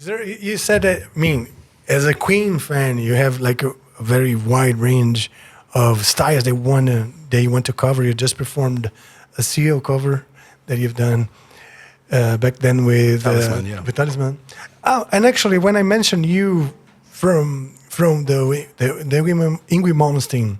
You said that, I mean, as a Queen fan, you have like a very wide range of styles that you want to cover. You just performed a Seal cover that you've done back then with Talisman. With Talisman. Oh, and actually, when I mentioned you from the Ingrid Malmsteen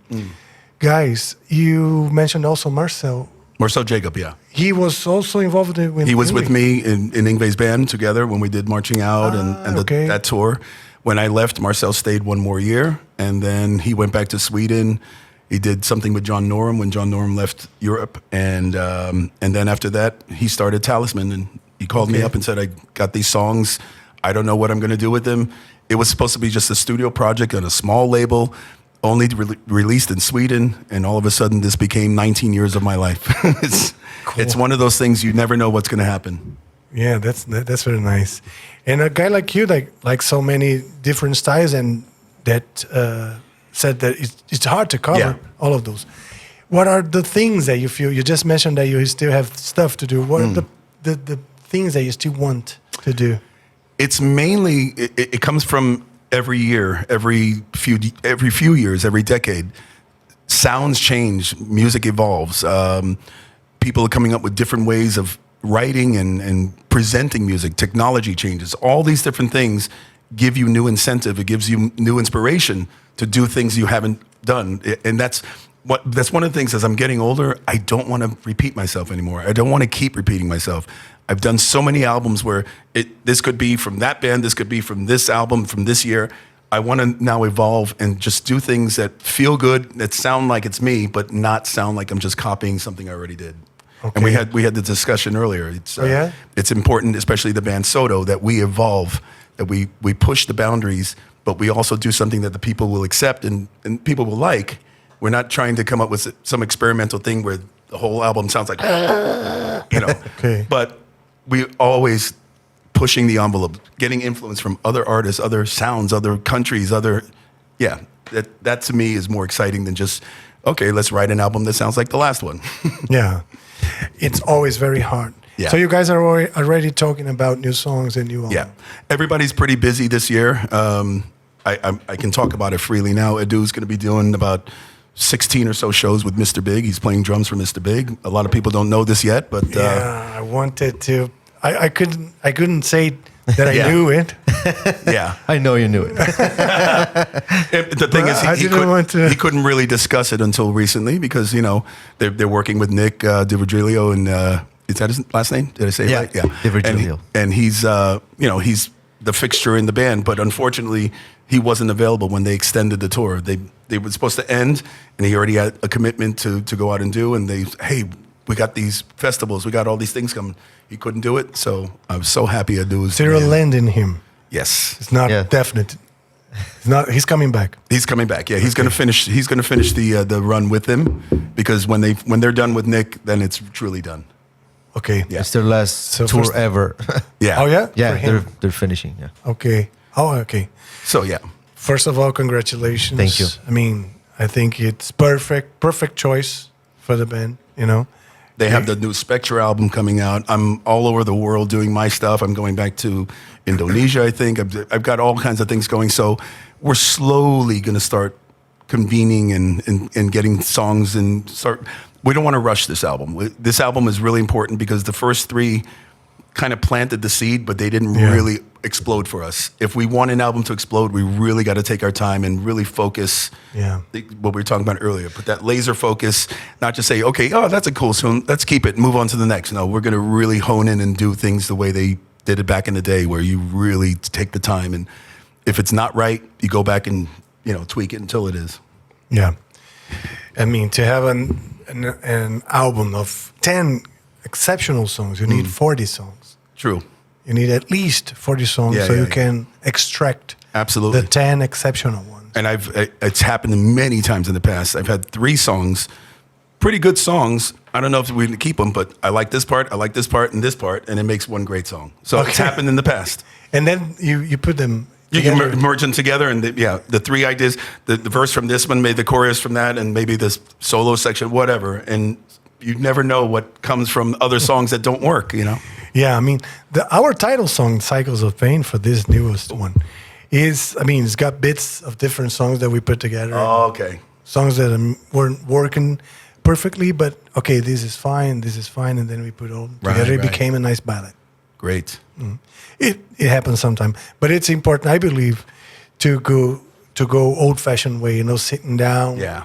guys, you mentioned also Marcel Jacob, yeah. He was also involved with. He was with me in Ingve's band together when we did Marching Out and that tour. When I left, Marcel stayed one more year, and then he went back to Sweden. He did something with John Norum when John Norum left Europe, and then after that, he started Talisman, and he called me up and said, "I got these songs. I don't know what I'm going to do with them." It was supposed to be just a studio project on a small label, only released in Sweden, and all of a sudden, this became 19 years of my life. It's one of those things you never know what's going to happen. Yeah, that's very nice. And a guy like you, like so many different styles, and that said that it's hard to cover all of those. What are the things that you feel? You just mentioned that you still have stuff to do. What are the things that you still want to do? It's mainly it comes from every year, every few years, every decade. Sounds change, music evolves. People are coming up with different ways of writing and presenting music. Technology changes. All these different things give you new incentive. It gives you new inspiration to do things you haven't done. And that's one of the things. As I'm getting older, I don't want to repeat myself anymore. I don't want to keep repeating myself. I've done so many albums where this could be from that band, this could be from this album, from this year. I want to now evolve and just do things that feel good, that sound like it's me, but not sound like I'm just copying something I already did. Okay. And we had the discussion earlier. It's important, especially the band SOTO, that we evolve, that we push the boundaries, but we also do something that the people will accept and people will like. We're not trying to come up with some experimental thing where the whole album sounds like, but we always pushing the envelope, getting influence from other artists, other sounds, other countries, that to me is more exciting than just, okay, let's write an album that sounds like the last one. Yeah. It's always very hard. Yeah. So you guys are already talking about new songs and new albums. Yeah. Everybody's pretty busy this year. I can talk about it freely now. Edu's going to be doing about 16 or so shows with Mr. Big. He's playing drums for Mr. Big. A lot of people don't know this yet, but I wanted to. I couldn't say that I knew it. Yeah, I know you knew it. The thing is, he couldn't really discuss it until recently because they're working with Nick DiVirgilio, and is that his last name? Did I say it right? Yeah, DiVirgilio. And he's he's the fixture in the band, but unfortunately he wasn't available when they extended the tour. They were supposed to end, and he already had a commitment to go out and do. And we got these festivals, we got all these things coming. He couldn't do it, so I was so happy to do it. Zero land in him. Yes, it's not definite. It's not. He's coming back. He's coming back. Yeah, he's gonna finish. He's gonna finish the run with them because when they're done with Nick, then it's truly done. Okay. Yeah. It's their last tour ever. Yeah. Oh yeah. Yeah, they're finishing. Yeah. Okay. Oh, okay. So yeah. First of all, congratulations. Thank you. I mean, I think it's perfect choice for the band. They have the new SPEKTRA album coming out. I'm all over the world doing my stuff. I'm going back to Indonesia, I think. I've got all kinds of things going. So we're slowly going to start convening and getting songs and start. We don't want to rush this album. This album is really important because the first three kind of planted the seed, but they didn't really explode for us. If we want an album to explode, we really got to take our time and really focus. Yeah, what we were talking about earlier. Put that laser focus, not just say, okay, oh, that's a cool song, let's keep it and move on to the next. No, we're going to really hone in and do things the way they did it back in the day, where you really take the time, and if it's not right, you go back and tweak it until it is. Yeah, I mean, to have an album of 10 exceptional songs, you need 40 songs. True. You need at least 40 songs you can extract the 10 exceptional ones. And it's happened many times in the past. I've had 3 songs, pretty good songs. I don't know if we can keep them, but I like this part, and this part, and it makes one great song. So it's happened in the past. And then you put them You can merge them together, and the 3 ideas, the verse from this one, maybe the chorus from that, and maybe this solo section, whatever. And you never know what comes from other songs that don't work, you know? Yeah, I mean, our title song, Cycles of Pain, for this newest one, it's got bits of different songs that we put together. Oh, okay. Songs that weren't working perfectly, but okay, this is fine, and then we put all together. It became a nice ballad. Great. It happens sometime, but it's important, I believe, to go old-fashioned way, sitting down. Yeah.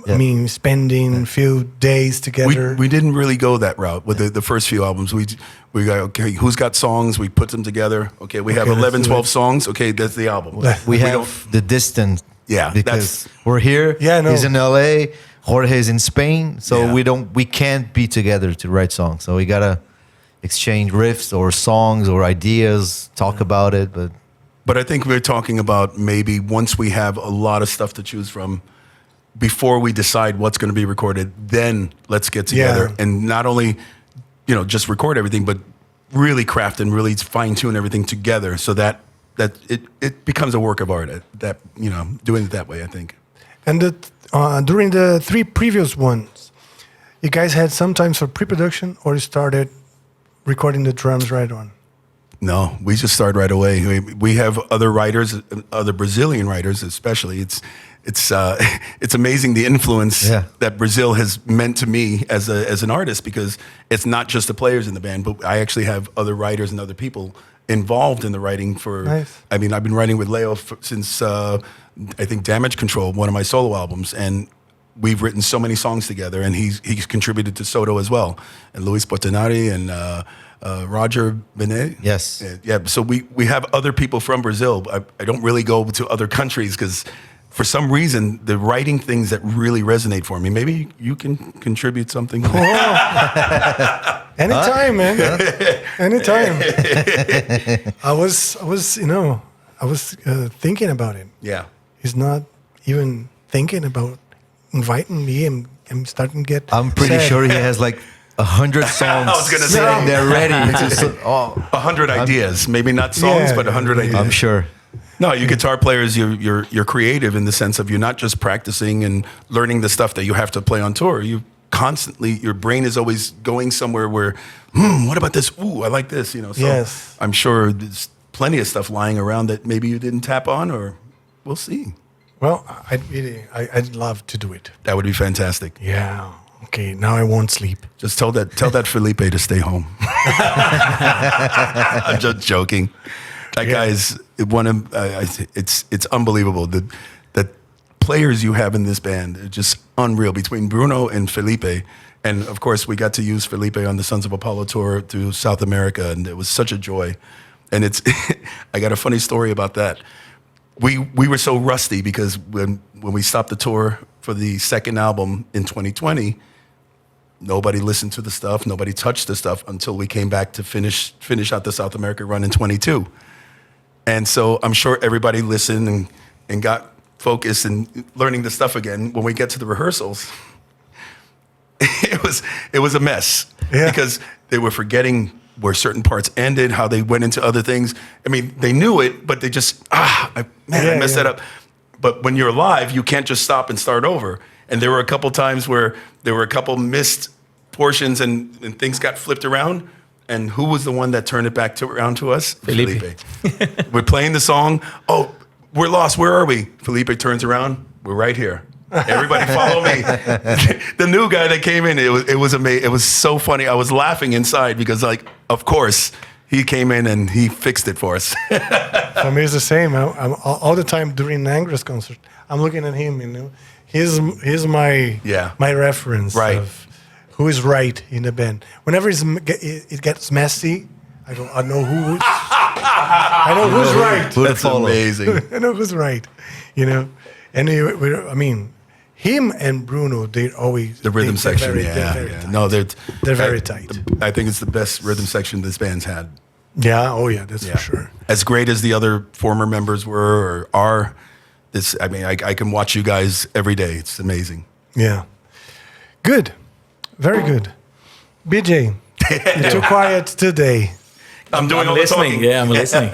I mean, spending a few days together. We didn't really go that route with the first few albums. We got, okay, who's got songs? We put them together. Okay, we have 11, 12 songs. Okay, that's the album. We have the distance. Yeah, because we're here. Yeah, no. He's in LA. Jorge's in Spain. So we can't be together to write songs. So we gotta exchange riffs or songs or ideas, talk about it. But I think we're talking about maybe once we have a lot of stuff to choose from, before we decide what's going to be recorded, then let's get together and not only, just record everything, but really craft and really fine tune everything together so that it becomes a work of art. That doing it that way, I think. And during the 3 previous ones, you guys had some time for pre-production, or you started recording the drums right on? No, we just started right away. I mean, we have other writers, other Brazilian writers especially. It's amazing the influence that Brazil has meant to me as an artist, because it's not just the players in the band, but I actually have other writers and other people involved in the writing for. Nice. I mean, I've been writing with Leo since I think Damage Control, one of my solo albums, and we've written so many songs together, and he's contributed to SOTO as well, and Luis Portinari and Roger Benet. Yes. Yeah. So we have other people from Brazil. I don't really go to other countries because, for some reason, the writing things that really resonate for me. Maybe you can contribute something. Anytime, man. Anytime. I was thinking about it. Yeah. He's not even thinking about inviting me. I'm starting to get. I'm pretty sad. sure he has like 100 songs sitting there ready. 100 ideas, maybe not songs, but 100 ideas. I'm sure. No, you guitar players, you're creative in the sense of you're not just practicing and learning the stuff that you have to play on tour. You constantly, your brain is always going somewhere where, what about this? Ooh, I like this. So yes. I'm sure there's plenty of stuff lying around that maybe you didn't tap on, or we'll see. Well, I'd love to do it. That would be fantastic. Yeah. Okay, now I won't sleep. Just tell that Felipe to stay home. I'm just joking. That guy is one of. It's unbelievable. The players you have in this band are just unreal. Between Bruno and Felipe, and of course we got to use Felipe on the Sons of Apollo tour through South America, and it was such a joy. And it's. I got a funny story about that. We were so rusty because when we stopped the tour for the second album in 2020. Nobody listened to the stuff. Nobody touched the stuff until we came back to finish out the South America run in 22. And so I'm sure everybody listened and got focused and learning the stuff again. When we get to the rehearsals, it was a mess because they were forgetting where certain parts ended, how they went into other things. I mean, they knew it, but they just I messed that up. But when you're live, you can't just stop and start over. And there were a couple times where there were a couple missed portions and things got flipped around. And who was the one that turned it back around to us? Felipe. We're playing the song. Oh, we're lost. Where are we? Felipe turns around. We're right here. Everybody follow me. The new guy that came in, it was amazing. It was so funny. I was laughing inside because, of course, he came in and he fixed it for us. For me, it's the same. I'm all the time during Angra's concert, I'm looking at him, He's my reference of who is right in the band. Whenever it gets messy, I go, I know who's right. That's amazing. I know who's right, And him and Bruno, they're always the rhythm section. They're very tight. I think it's the best rhythm section this band's had. Yeah. Oh yeah, that's for sure. As great as the other former members were or are. I can watch you guys every day. It's amazing. Yeah. Good. Very good. BJ, you're too quiet today. I'm doing all listening. the talking. Yeah, I'm listening.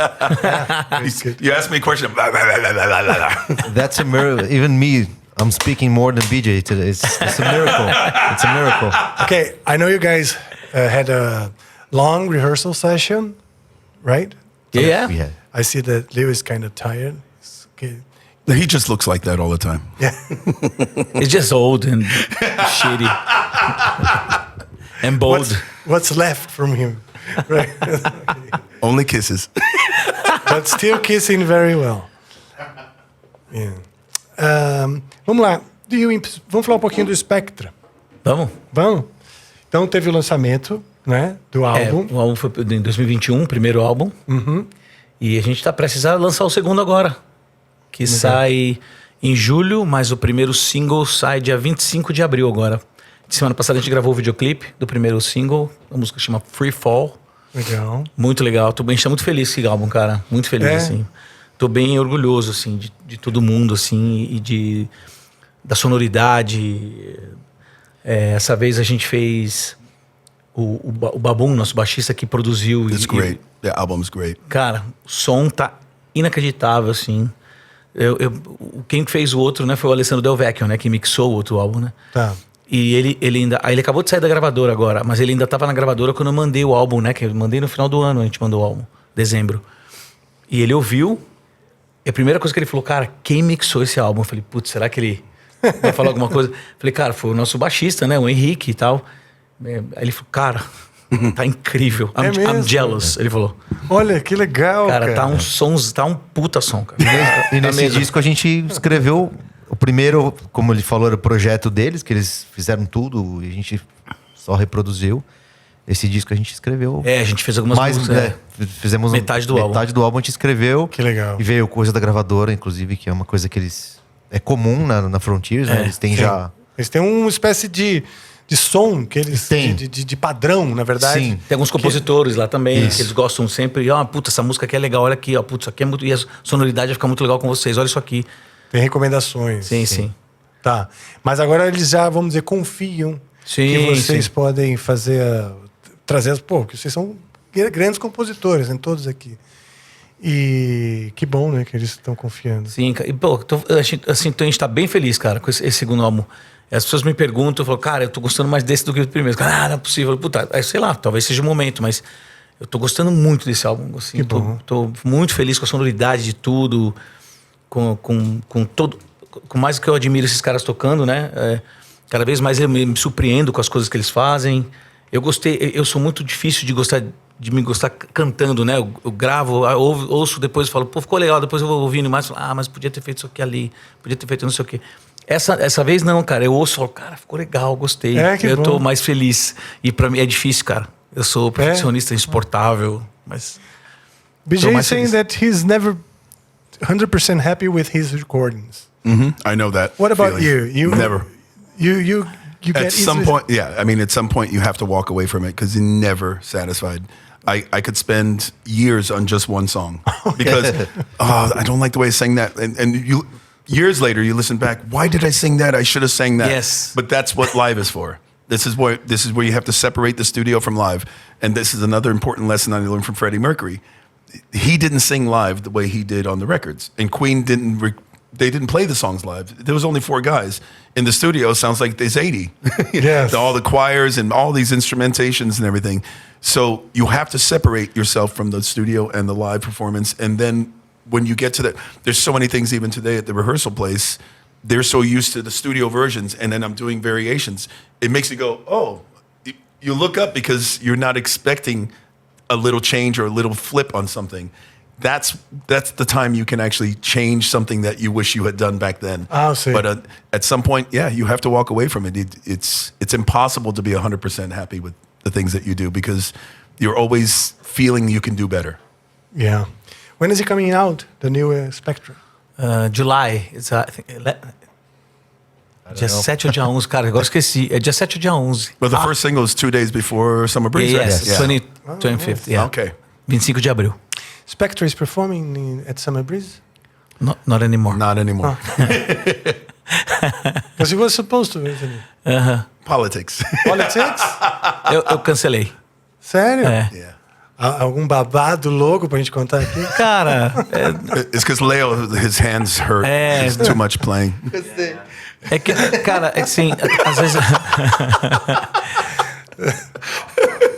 You asked me a question. That's a mirror. Even me, I'm speaking more than BJ today. It's a miracle. It's a miracle. Okay, I know you guys had a long rehearsal session, right? Yeah. We had. I see that Leo is kind of tired. Okay. He just looks like that all the time. Yeah. It's just old and shitty. And bold. What's left from him? Right. Only kisses. But still kissing very well. Yeah. Vamos lá. Vamos falar um pouquinho do Spectra. Vamos? Vamos? Então teve o lançamento, né, do álbum. O álbum foi em 2021, o primeiro álbum. E a gente tá prestes a lançar o segundo agora. Que sai em julho, mas o primeiro single sai dia 25 de abril agora. Semana passada a gente gravou o videoclipe do primeiro single. A música chama Free Fall. Legal. Muito legal. A gente tá muito feliz com esse álbum, cara. Muito feliz, assim. Tô bem orgulhoso, assim, de todo mundo, assim, e da sonoridade. Essa vez a gente fez o Babum, nosso baixista, que produziu. It's great. The album's great. Cara, o som tá inacreditável, assim. Quem fez o outro, né, foi o Alessandro Del Vecchio, né, que mixou o outro álbum, né? Tá. E ele acabou de sair da gravadora agora, mas ele ainda tava na gravadora quando eu mandei o álbum, né? Que eu mandei no final do ano, a gente mandou o álbum, dezembro. E ele ouviu, e a primeira coisa que ele falou, cara, quem mixou esse álbum? Eu falei, putz, será que ele vai falar alguma coisa? Eu falei, cara, foi o nosso baixista, né? O Henrique e tal. Aí ele falou, cara, tá incrível. I'm jealous, ele falou. Olha, que legal, cara. Tá um som, tá um puta som, cara. E nesse disco a gente escreveu o primeiro, como ele falou, era o projeto deles, que eles fizeram tudo e a gente só reproduziu. Esse disco a gente escreveu. A gente fez algumas músicas. Fizemos metade do álbum. Metade do álbum a gente escreveu. Que legal. E veio coisa da gravadora, inclusive, que é uma coisa que eles... É comum na Frontiers, né? Eles têm já... Eles têm uma espécie de som que eles... De padrão, na verdade. Sim. Tem alguns compositores lá também, que eles gostam sempre. Puta, essa música aqui é legal, olha aqui, ó. Putz, isso aqui é muito... E a sonoridade vai ficar muito legal com vocês, olha isso aqui. Tem recomendações. Sim. Tá. Mas agora eles já, vamos dizer, confiam que vocês podem fazer... trazer... Pô, que vocês são grandes compositores, né? Todos aqui. E que bom, né? Que eles estão confiando. Sim, e pô, a gente tá bem feliz, cara, com esse segundo álbum. As pessoas me perguntam, eu falo, cara, eu tô gostando mais desse do que do primeiro. Cara, não é possível. Puta, sei lá, talvez seja o momento, mas eu tô gostando muito desse álbum. Assim, que bom. Tô muito feliz com a sonoridade de tudo, com todo... Com mais que eu admiro esses caras tocando, né? Cada vez mais eu me surpreendo com as coisas que eles fazem. Eu sou muito difícil de me gostar cantando, né? Eu gravo, ouço, depois falo, pô, ficou legal, depois eu vou ouvindo mais, mas podia ter feito isso aqui ali, podia ter feito não sei o quê. Essa vez não, cara, eu ouço e falo, cara, ficou legal, gostei. Eu tô mais feliz. E pra mim é difícil, cara. Eu sou perfeccionista, insuportável, mas... BJ is saying that he's never 100% happy with his recordings. I know that. What about feeling. you? Never. You get At some point, I mean, at some point you have to walk away from it because you're never satisfied. I could spend years on just one song because I don't like the way I sang that. And you years later you listen back, why did I sing that? I should have sang that. Yes. But that's what live is for. This is where you have to separate the studio from live. And this is another important lesson I learned from Freddie Mercury. He didn't sing live the way he did on the records. And Queen they didn't play the songs live. There was only 4 guys. In the studio, it sounds like there's 80. Yes. All the choirs and all these instrumentations and everything. So you have to separate yourself from the studio and the live performance. And then when you get to that, there's so many things even today at the rehearsal place. They're so used to the studio versions, and then I'm doing variations. It makes you go, oh, you look up because you're not expecting a little change or a little flip on something. That's the time you can actually change something that you wish you had done back then. Oh, see. But at some point, you have to walk away from it. It's impossible to be 100% happy with the things that you do because you're always feeling you can do better. Yeah. When is it coming out, the new Spectra? July. I think, dia 7 ou dia 11, cara, agora esqueci. É dia 7 ou dia 11. But the first single is 2 days before Summer Breeze, right? Yes, 25th, yeah. Okay. 25 de abril. Spectra is performing at Summer Breeze? Not anymore. Not anymore. Because he was supposed to, isn't he? Politics. Politics? Eu cancelei. Sério? É. Algum babado louco pra gente contar aqui? Cara, It's because Leo, his hands hurt. It's too much playing. É que, cara, é assim, às vezes.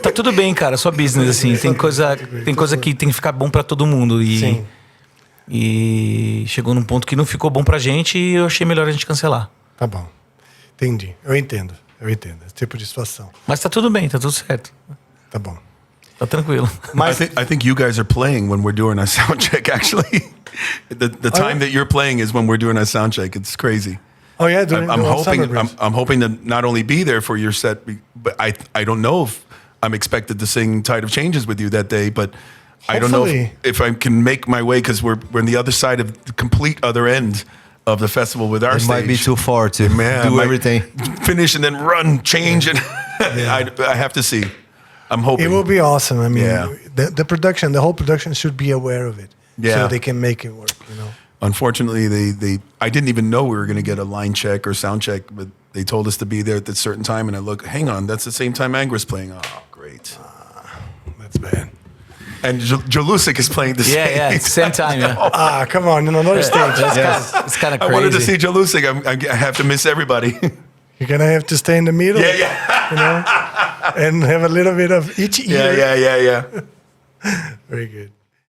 Tá tudo bem, cara, só business, assim. Tem coisa que tem que ficar bom pra todo mundo. Sim. E chegou num ponto que não ficou bom pra gente e eu achei melhor a gente cancelar. Tá bom. Entendi. Eu entendo. Esse tipo de situação. Mas tá tudo bem, tá tudo certo. Tá bom. Tá tranquilo. I think you guys are playing when we're doing our sound check. Actually, the time that you're playing is when we're doing our sound check. It's crazy. Oh yeah, during I'm the hoping summer break. I'm hoping to not only be there for your set, but I don't know if I'm expected to sing "Tide of Changes" with you that day, but I don't know Hopefully. if I can make my way because we're on the other side of the complete other end of the festival with our It stage. might be too far to Man, do might everything. Finish and then run, change, and I have to see. I'm hoping It will be awesome. I mean, Yeah. the production, the whole production should be aware of it, Yeah. so they can make it work. You know. Unfortunately, I didn't even know we were going to get a line check or sound check, but they told us to be there at that certain time. And I look, hang on, that's the same time Angra's playing. Oh, great. That's bad. And Jalusik is playing the same. Yeah, same time, yeah. Come on, another stage. It's kind of I crazy. wanted to see Jalusik. I have to miss everybody. You're gonna have to stay in the middle. yeah. You know, and have a little bit of each ear. Yeah. Very good.